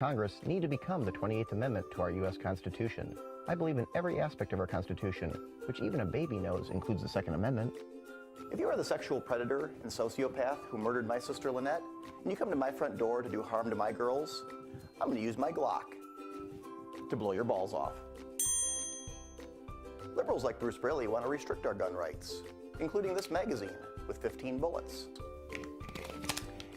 Congress need to become the 28th Amendment to our U.S. Constitution. I believe in every aspect of our Constitution, which even a baby knows includes the Second Amendment. If you are the sexual predator and sociopath who murdered my sister Lynette, and you come to my front door to do harm to my girls, I'm going to use my Glock to blow your balls off. Liberals like Bruce Braley want to restrict our gun rights, including this magazine with 15 bullets.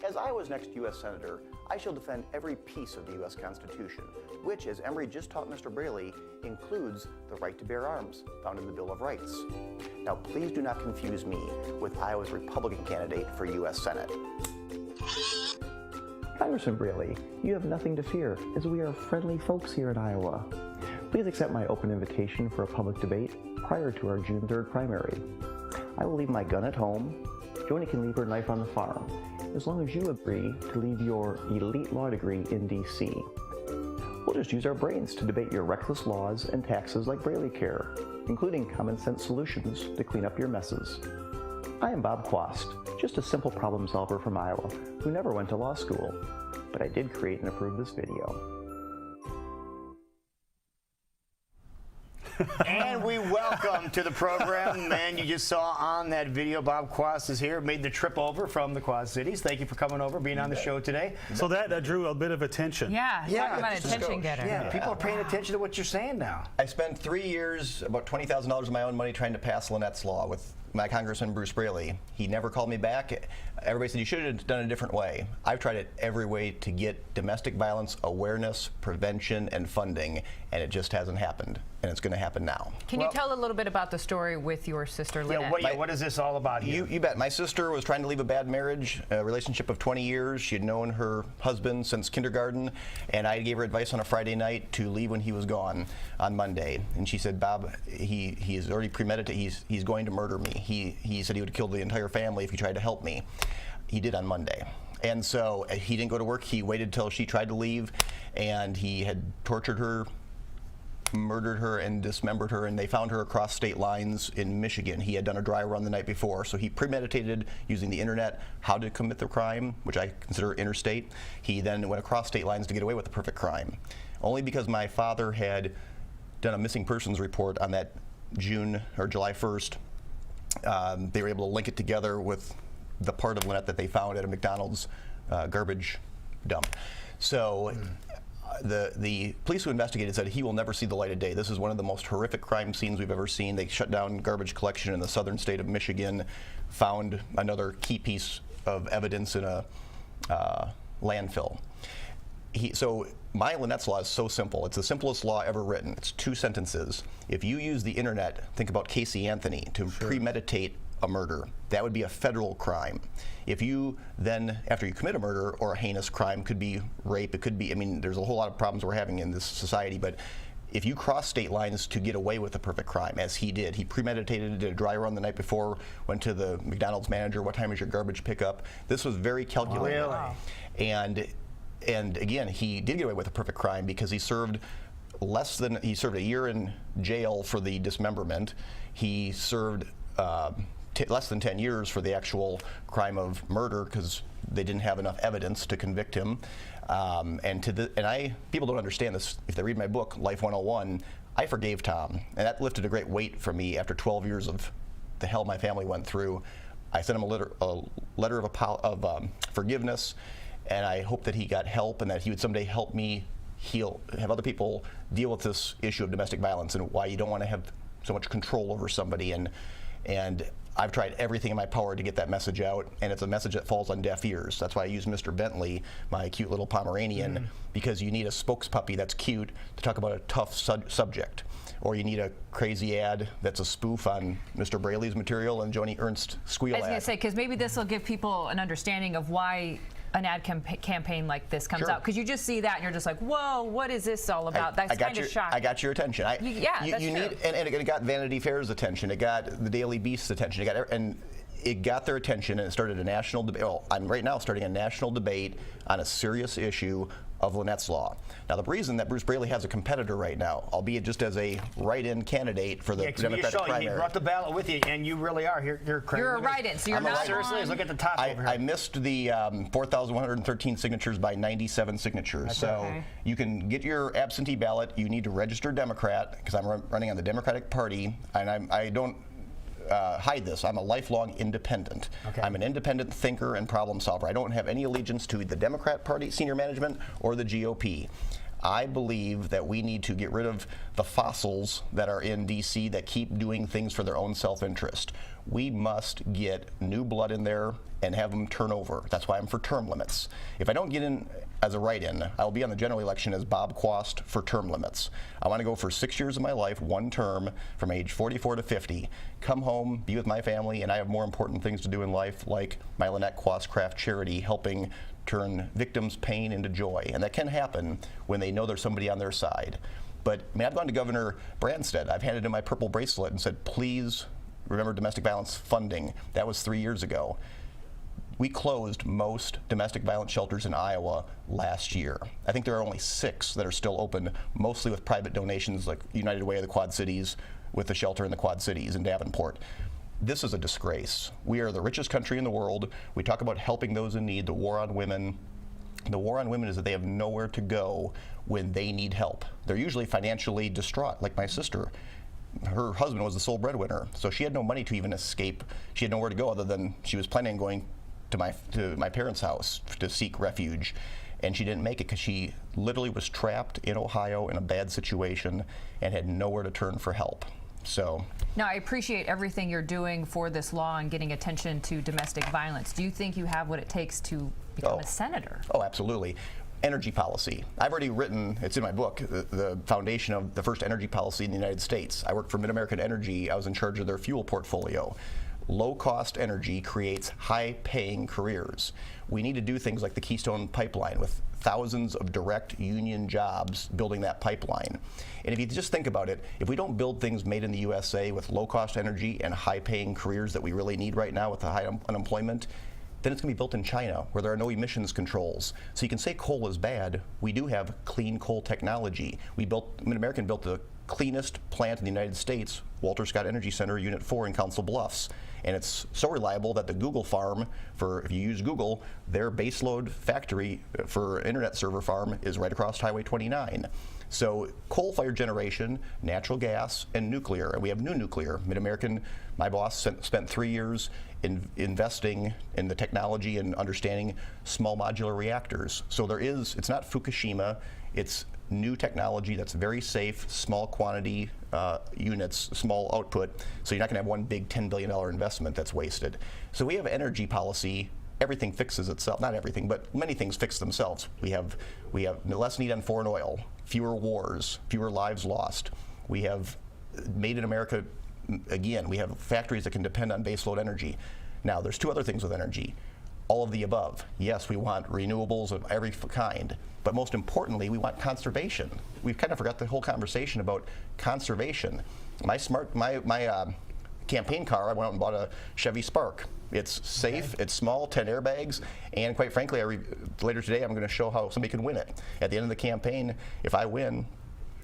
As Iowa's next U.S. Senator, I shall defend every piece of the U.S. Constitution, which, as Emory just taught Mr. Braley, includes the right to bear arms found in the Bill of Rights. Now, please do not confuse me with Iowa's Republican candidate for U.S. Senate. Congressman Braley, you have nothing to fear, as we are friendly folks here in Iowa. Please accept my open invitation for a public debate prior to our June 3rd primary. I will leave my gun at home. Joni can leave her knife on the farm, as long as you agree to leave your elite law degree in D.C. We'll just use our brains to debate your reckless laws and taxes like Braley Care, including common sense solutions to clean up your messes. I am Bob Quast, just a simple problem solver from Iowa who never went to law school, but I did create and approve this video. And we welcome to the program, man, you just saw on that video, Bob Quast is here, made the trip over from the Quad Cities. Thank you for coming over, being on the show today. So that drew a bit of attention. Yeah, talking about attention getter. Yeah, people are paying attention to what you're saying now. I spent 3 years, about $20,000 of my own money, trying to pass Lynnette's law with my Congressman Bruce Braley. He never called me back. Everybody said you should have done it a different way. I've tried it every way to get domestic violence awareness, prevention, and funding, and it just hasn't happened. And it's going to happen now. Can you tell a little bit about the story with your sister, Lynette? Yeah, what is this all about here? You bet. My sister was trying to leave a bad marriage, a relationship of 20 years. She had known her husband since kindergarten, and I gave her advice on a Friday night to leave when he was gone on Monday. And she said, Bob, he is already premeditated. He's going to murder me. He said he would kill the entire family if he tried to help me. He did on Monday. And so he didn't go to work. He waited till she tried to leave, and he had tortured her, murdered her, and dismembered her, and they found her across state lines in Michigan. He had done a dry run the night before, so he premeditated using the internet how to commit the crime, which I consider interstate. He then went across state lines to get away with the perfect crime. Only because my father had done a missing persons report on that June or July 1st, they were able to link it together with the part of Lynette that they found at a McDonald's garbage dump. So the police who investigated said he will never see the light of day. This is one of the most horrific crime scenes we've ever seen. They shut down garbage collection in the southern state of Michigan, found another key piece of evidence in a landfill. So my Lynette's law is so simple. It's the simplest law ever written. It's 2 sentences. If you use the internet, think about Casey Anthony, to premeditate a murder, that would be a federal crime. If you then, after you commit a murder or a heinous crime, could be rape, it could be, I mean, there's a whole lot of problems we're having in this society, but if you cross state lines to get away with the perfect crime, as he did, he premeditated, did a dry run the night before, went to the McDonald's manager, what time is your garbage pickup? This was very calculated. Wow. And again, he did get away with a perfect crime because he served a year in jail for the dismemberment. He served less than 10 years for the actual crime of murder because they didn't have enough evidence to convict him. People don't understand this. If they read my book, Life 101, I forgave Tom, and that lifted a great weight from me after 12 years of the hell my family went through. I sent him a letter of forgiveness, and I hope that he got help and that he would someday help me have other people deal with this issue of domestic violence and why you don't want to have so much control over somebody. And I've tried everything in my power to get that message out, and it's a message that falls on deaf ears. That's why I use Mr. Bentley, my cute little Pomeranian, because you need a spokes puppy that's cute to talk about a tough subject. Or you need a crazy ad that's a spoof on Mr. Braley's material and Joni Ernst squeal ad. I was going to say, because maybe this will give people an understanding of why an ad campaign like this comes out, because you just see that and you're just like, whoa, what is this all about? That's kind of shocking. I got your attention. Yeah, that's true. And it got Vanity Fair's attention. It got the Daily Beast's attention. It got their attention, and it started a national debate. Well, I'm right now starting a national debate on a serious issue of Lynnette's Law. Now, the reason that Bruce Braley has a competitor right now, albeit just as a write-in candidate for the Democratic primary. You brought the ballot with you, and you really are. You're a write-in, so you're not seriously. Let's look at the top over here. I missed the 4,113 signatures by 97 signatures. So you can get your absentee ballot. You need to register Democrat, because I'm running on the Democratic Party, and I don't hide this. I'm a lifelong independent. I'm an independent thinker and problem solver. I don't have any allegiance to the Democrat Party, senior management, or the GOP. I believe that we need to get rid of the fossils that are in D.C. that keep doing things for their own self-interest. We must get new blood in there and have them turn over. That's why I'm for term limits. If I don't get in as a write-in, I'll be on the general election as Bob Quast for term limits. I want to go for 6 years of my life, one term, from age 44 to 50. Come home, be with my family, and I have more important things to do in life, like my Lynette Quast Craft charity, helping turn victims' pain into joy. And that can happen when they know there's somebody on their side. But I mean, I've gone to Governor Branstad. I've handed him my purple bracelet and said, please remember domestic violence funding. That was 3 years ago. We closed most domestic violence shelters in Iowa last year. I think there are only 6 that are still open, mostly with private donations like United Way of the Quad Cities, with the shelter in the Quad Cities in Davenport. This is a disgrace. We are the richest country in the world. We talk about helping those in need, the war on women. The war on women is that they have nowhere to go when they need help. They're usually financially distraught, like my sister. Her husband was the sole breadwinner, so she had no money to even escape. She had nowhere to go other than she was planning on going to my parents' house to seek refuge, and she didn't make it because she literally was trapped in Ohio in a bad situation and had nowhere to turn for help. So now, I appreciate everything you're doing for this law and getting attention to domestic violence. Do you think you have what it takes to become a senator? Oh, absolutely. Energy policy. I've already written, it's in my book, the foundation of the first energy policy in the United States. I worked for Mid-American Energy. I was in charge of their fuel portfolio. Low-cost energy creates high-paying careers. We need to do things like the Keystone Pipeline with thousands of direct union jobs building that pipeline. And if you just think about it, if we don't build things made in the USA with low-cost energy and high-paying careers that we really need right now with the high unemployment, then it's going to be built in China where there are no emissions controls. So you can say coal is bad. We do have clean coal technology. Mid-American built the cleanest plant in the United States, Walter Scott Energy Center, Unit 4 in Council Bluffs. And it's so reliable that the Google farm, if you use Google, their baseload factory for internet server farm is right across Highway 29. So coal-fired generation, natural gas, and nuclear. And we have new nuclear. Mid-American, my boss spent 3 years investing in the technology and understanding small modular reactors. So it's not Fukushima, it's new technology that's very safe, small quantity units, small output, so you're not going to have one big $10 billion investment that's wasted. So we have energy policy. Everything fixes itself. Not everything, but many things fix themselves. We have less need on foreign oil, fewer wars, fewer lives lost. We have made in America, again, we have factories that can depend on baseload energy. Now, there's 2 other things with energy. All of the above. Yes, we want renewables of every kind, but most importantly, we want conservation. We've kind of forgot the whole conversation about conservation. My campaign car, I went out and bought a Chevy Spark. It's safe, it's small, 10 airbags, and quite frankly, later today I'm going to show how somebody can win it. At the end of the campaign, if I win,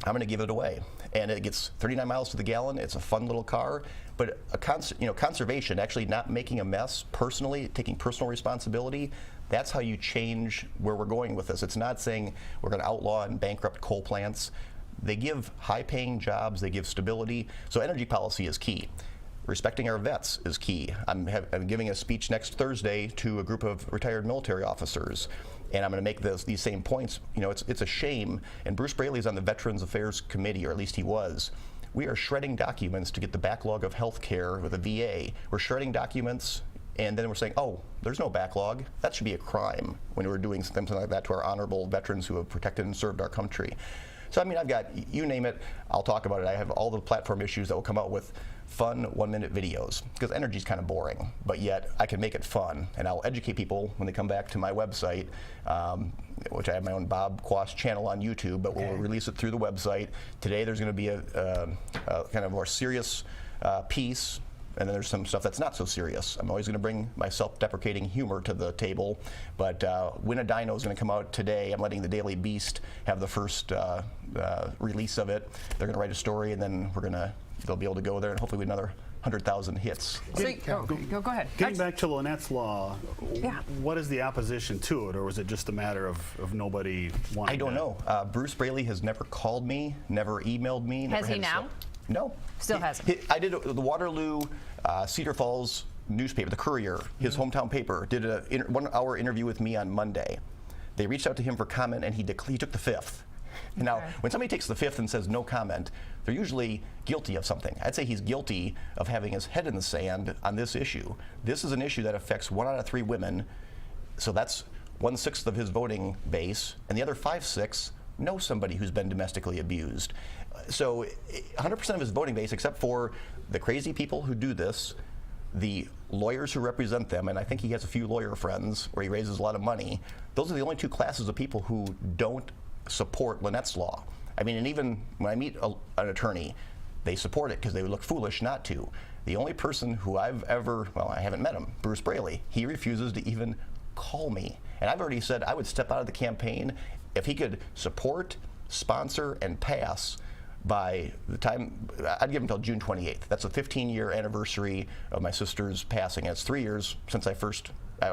I'm going to give it away. And it gets 39 miles to the gallon. It's a fun little car. But conservation, actually not making a mess personally, taking personal responsibility, that's how you change where we're going with this. It's not saying we're going to outlaw and bankrupt coal plants. They give high-paying jobs. They give stability. So energy policy is key. Respecting our vets is key. I'm giving a speech next Thursday to a group of retired military officers, and I'm going to make these same points. You know, it's a shame, and Bruce Braley's on the Veterans Affairs Committee, or at least he was. We are shredding documents to get the backlog of health care with the VA. We're shredding documents, and then we're saying, oh, there's no backlog. That should be a crime when we're doing something like that to our honorable veterans who have protected and served our country. So, I mean, I've got, you name it, I'll talk about it. I have all the platform issues that will come out with fun 1-minute videos, because energy is kind of boring, but yet I can make it fun, and I'll educate people when they come back to my website, which I have my own Bob Quast channel on YouTube, but we'll release it through the website. Today there's going to be a kind of more serious piece and then there's some stuff that's not so serious. I'm always going to bring my self-deprecating humor to the table, but Win a Dino is going to come out today. I'm letting the Daily Beast have the first release of it. They're going to write a story, and then they'll be able to go there and hopefully with another 100,000 hits. So, go ahead. Getting back to Lynette's law, Yeah. what is the opposition to it, or was it just a matter of nobody wanting I don't to- know. Bruce Braley has never called me, never emailed me. Has never he had now? No. Still hasn't. I did the Waterloo Cedar Falls newspaper, the Courier, his hometown paper, did a 1-hour interview with me on Monday. They reached out to him for comment, and he took the 5th. Now, when somebody takes the 5th and says no comment, they're usually guilty of something. I'd say he's guilty of having his head in the sand on this issue. This is an issue that affects 1 out of 3 women, so that's 1/6 of his voting base, and the other 5/6 know somebody who's been domestically abused. So 100% of his voting base, except for the crazy people who do this, the lawyers who represent them, and I think he has a few lawyer friends where he raises a lot of money, those are the only 2 classes of people who don't support Lynette's law. I mean, and even when I meet an attorney, they support it because they would look foolish not to. The only person who I've ever, well, I haven't met him, Bruce Braley, he refuses to even call me. And I've already said I would step out of the campaign if he could support, sponsor, and pass by the time, I'd give him until June 28th. That's a 15-year anniversary of my sister's passing. And it's 3 years since I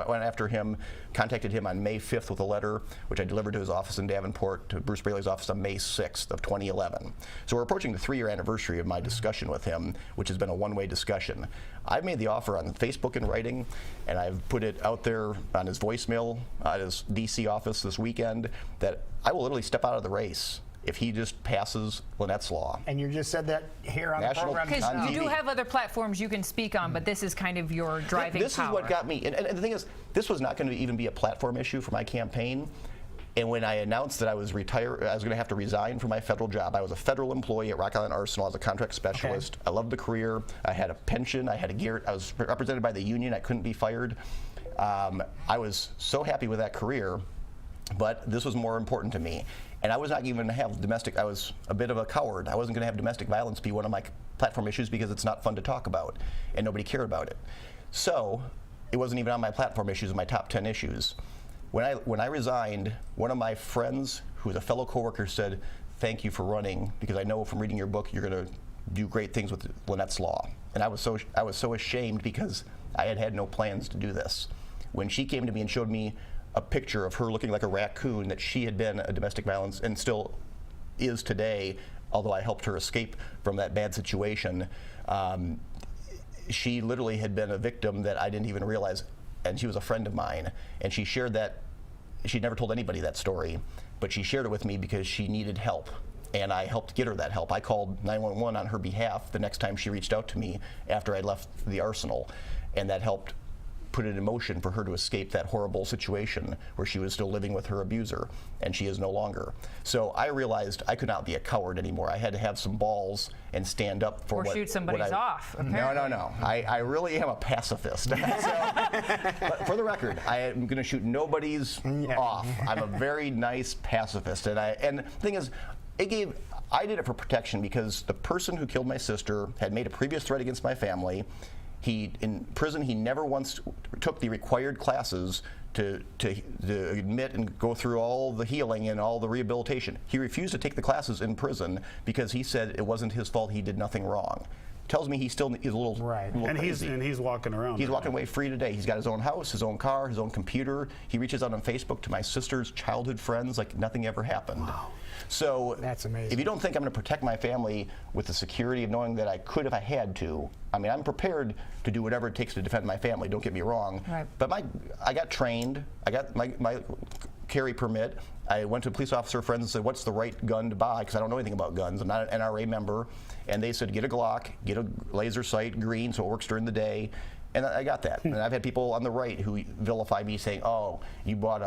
went after him, contacted him on May 5th with a letter, which I delivered to his office in Davenport, to Bruce Braley's office on May 6th of 2011. So we're approaching the 3-year anniversary of my discussion with him, which has been a one-way discussion. I've made the offer on Facebook in writing, and I've put it out there on his voicemail at his DC office this weekend, that I will literally step out of the race if he just passes Lynette's law. And you just said that here on National- the program. Because on you do TV. have other platforms you can speak on, but this is kind of your driving This power. is what got me, and the thing is, this was not going to even be a platform issue for my campaign. And when I announced that I was going to have to resign from my federal job. I was a federal employee at Rock Island Arsenal as a contract specialist. I loved the career. I had a pension. I was represented by the union. I couldn't be fired. I was so happy with that career, but this was more important to me. And I was not even going to have domestic, I was a bit of a coward. I wasn't going to have domestic violence be one of my platform issues because it's not fun to talk about, and nobody cared about it. So it wasn't even on my platform issues, my top 10 issues. When I resigned, one of my friends, who was a fellow coworker, said, "Thank you for running, because I know from reading your book you're going to do great things with Lynette's law." And I was so ashamed because I had no plans to do this. When she came to me and showed me a picture of her looking like a raccoon, that she had been a domestic violence and still is today, although I helped her escape from that bad situation, she literally had been a victim that I didn't even realize, and she was a friend of mine, and she shared that. She'd never told anybody that story, but she shared it with me because she needed help, and I helped get her that help. I called 911 on her behalf the next time she reached out to me after I left the Arsenal, and that helped put it in motion for her to escape that horrible situation where she was still living with her abuser, and she is no longer. So I realized I could not be a coward anymore. I had to have some balls and stand up for or shoot somebody's off. Apparently. No. I really am a pacifist. But for the record, I am going to shoot nobody's off. I'm a very nice pacifist, and the thing is, I did it for protection because the person who killed my sister had made a previous threat against my family. In prison, he never once took the required classes to admit and go through all the healing and all the rehabilitation. He refused to take the classes in prison because he said it wasn't his fault, he did nothing wrong. Tells me he's a little crazy. And he's walking around. He's walking away free today. He's got his own house, his own car, his own computer. He reaches out on Facebook to my sister's childhood friends like nothing ever happened. Wow. So that's amazing. If you don't think I'm going to protect my family with the security of knowing that I could if I had to, I mean, I'm prepared to do whatever it takes to defend my family, don't get me wrong. Right. But I got trained. I got my carry permit. I went to police officer friends and said, "What's the right gun to buy?" Because I don't know anything about guns. I'm not an NRA member. And they said, "Get a Glock, get a laser sight, green, so it works during the day." And I got that. And I've had people on the right who vilify me saying, "Oh, you bought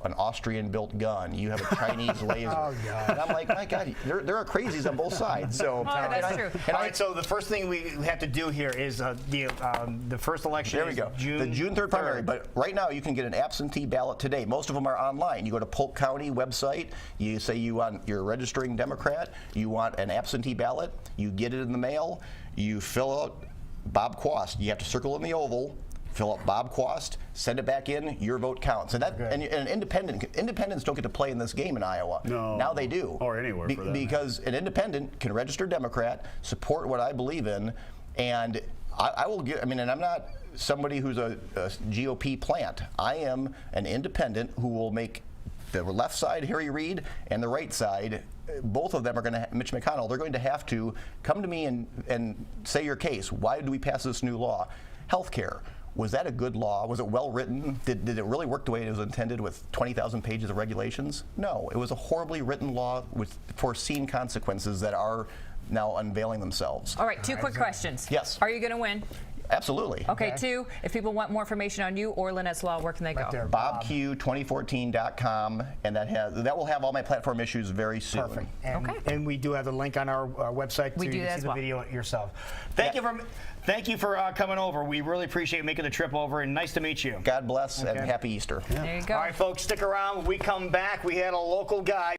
an Austrian-built gun. You have a Chinese laser." Oh, God. And I'm like, my God, there are crazies on both sides. So that's true. All right, so the first thing we have to do here is the first election. There we go. The June 3rd primary. But right now, you can get an absentee ballot today. Most of them are online. You go to Polk County website. You say you're a registering Democrat. You want an absentee ballot. You get it in the mail. You fill out Bob Quast. You have to circle in the oval, fill out Bob Quast, send it back in, your vote counts. And that and independents don't get to play in this game in Iowa. No. Now they do. Or anywhere for that because an independent can register Democrat, support what I believe in, and I will give, and I'm not somebody who's a GOP plant. I am an independent who will make the left side, Harry Reid, and the right side, both of them are going to, Mitch McConnell, they're going to have to come to me and say your case. Why did we pass this new law? Healthcare. Was that a good law? Was it well written? Did it really work the way it was intended with 20,000 pages of regulations? No. It was a horribly written law with foreseen consequences that are now unveiling themselves. All right, two quick questions. Yes. Are you going to win? Absolutely. Okay, two, if people want more information on you or Lynette's Law, where can they go? There, BobQ2014.com, and that will have all my platform issues very soon. Perfect. And, Okay. and we do have the link on our website We to do that see as the well. video yourself. Thank you for coming over. We really appreciate making the trip over, and nice to meet you. God bless and happy Easter. There you go. All right, folks, stick around. When we come back, we had a local guy.